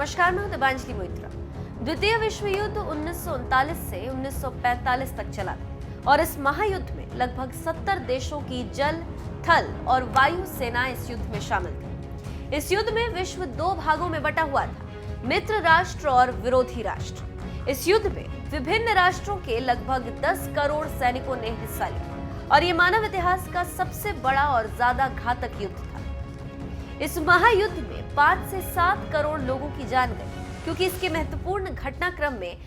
नमस्कार, मैं हूं दिबांजलि मोइत्रा। द्वितीय विश्व युद्ध 1939 से 1945 तक चला और इस महायुद्ध में लगभग 70 देशों की जल, थल और वायु सेनाएं इस युद्ध में शामिल थी। इस युद्ध में विश्व दो भागों में बटा हुआ था, मित्र राष्ट्र और विरोधी राष्ट्र। इस युद्ध में विभिन्न राष्ट्रों के लगभग 10 करोड़ सैनिकों ने हिस्सा लिया और ये मानव इतिहास का सबसे बड़ा और ज्यादा घातक युद्ध था। इस महायुद्ध में 5 से 7 करोड़ लोगों की जान गई, क्योंकि इसके महत्वपूर्ण घटनाक्रम में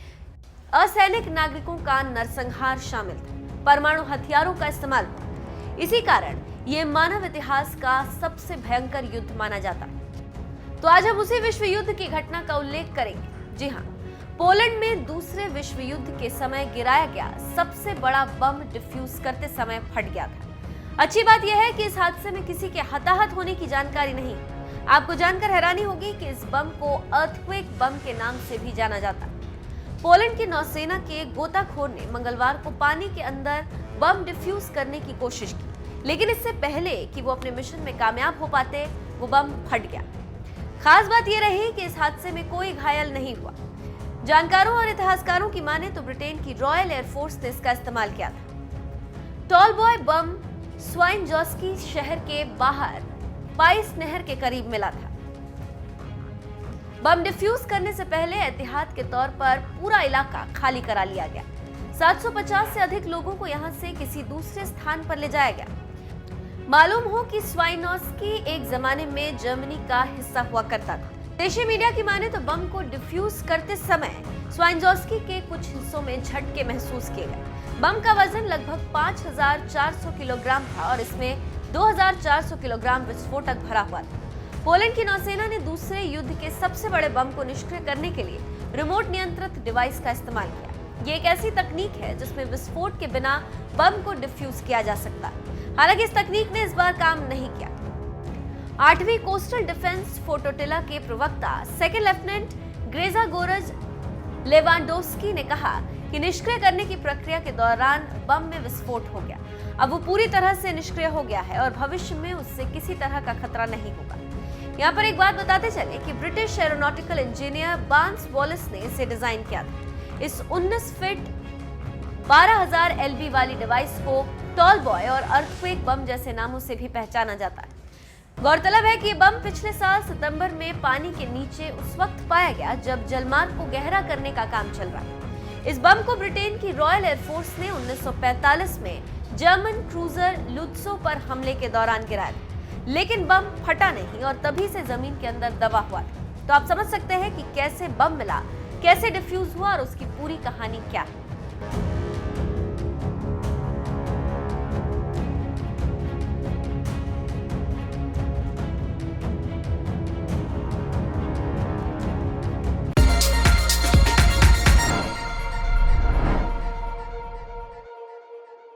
असैनिक नागरिकों का नरसंहार शामिल था, परमाणु हथियारों का इस्तेमाल हुआ। इसी कारण ये मानव इतिहास का सबसे भयंकर युद्ध माना जाता है। तो आज हम उसी विश्व युद्ध की घटना का उल्लेख करेंगे। जी हाँ, पोलैंड में दूसरे विश्व युद्ध के समय गिराया गया सबसे बड़ा बम डिफ्यूज करते समय फट गया था। अच्छी बात यह है कि इस हादसे में किसी के हताहत होने की जानकारी नहीं। आपको जानकर हैरानी होगी कि इस बम को अर्थक्वेक बम के नाम से भी जाना जाता है। पोलैंड की नौसेना के गोताखोर ने मंगलवार को पानी के अंदर बम डिफ्यूज करने की कोशिश की, लेकिन इससे पहले कि वो अपने मिशन में कामयाब हो पाते, वो बम फट गया। खास बात यह रही कि इस हादसे में कोई घायल नहीं हुआ। जानकारों और इतिहासकारों की माने तो ब्रिटेन की रॉयल एयरफोर्स ने इसका इस्तेमाल किया था। टॉलबॉय बम स्वाइनजॉस्की शहर के बाहर पाइस नहर के करीब मिला था। बम डिफ्यूज करने से पहले एहतियात के तौर पर पूरा इलाका खाली करा लिया गया। 750 से अधिक लोगों को यहां से किसी दूसरे स्थान पर ले जाया गया। मालूम हो कि स्वाइनजॉस्की एक जमाने में जर्मनी का हिस्सा हुआ करता था। देशी मीडिया की माने तो बम को डिफ्यूज करते समय स्वाइनजॉस्की के कुछ हिस्सों में झटके महसूस किए गए। बम का वजन लगभग 5400 किलोग्राम था और इसमें 2400 किलोग्राम विस्फोटक भरा हुआ था। पोलैंड की नौसेना ने दूसरे युद्ध के सबसे बड़े बम को निष्क्रिय करने के लिए रिमोट नियंत्रित डिवाइस का इस्तेमाल किया। ये एक ऐसी तकनीक है जिसमें विस्फोट के बिना बम को डिफ्यूज किया जा सकता है। हालांकि इस तकनीक ने इस बार काम नहीं किया। 8वीं कोस्टल डिफेंस फ्लोटिला के प्रवक्ता सेकंड लेफ्टिनेंट ग्रेजागोरज लेवांडोव्स्की ने कहा कि निष्क्रिय करने की प्रक्रिया के दौरान बम में विस्फोट हो गया। अब वो पूरी तरह से निष्क्रिय हो गया है और भविष्य में उससे किसी तरह का खतरा नहीं होगा। यहाँ पर एक बात बताते चले कि ब्रिटिश एरोनॉटिकल इंजीनियर बार्न्स वॉलिस ने इसे डिजाइन किया था। इस 19 फीट 12000 LB वाली डिवाइस को टॉलबॉय और अर्थक्वेक बम जैसे नामों से भी पहचाना जाता है। गौरतलब है कि ये बम पिछले साल सितंबर में पानी के नीचे उस वक्त पाया गया जब जलमार्ग को गहरा करने का काम चल रहा था। इस बम को ब्रिटेन की रॉयल एयरफोर्स ने 1945 में जर्मन क्रूजर लुत्सो पर हमले के दौरान गिराया था, लेकिन बम फटा नहीं और तभी से जमीन के अंदर दबा हुआ था। तो आप समझ सकते हैं कि कैसे बम मिला, कैसे डिफ्यूज हुआ और उसकी पूरी कहानी क्या है।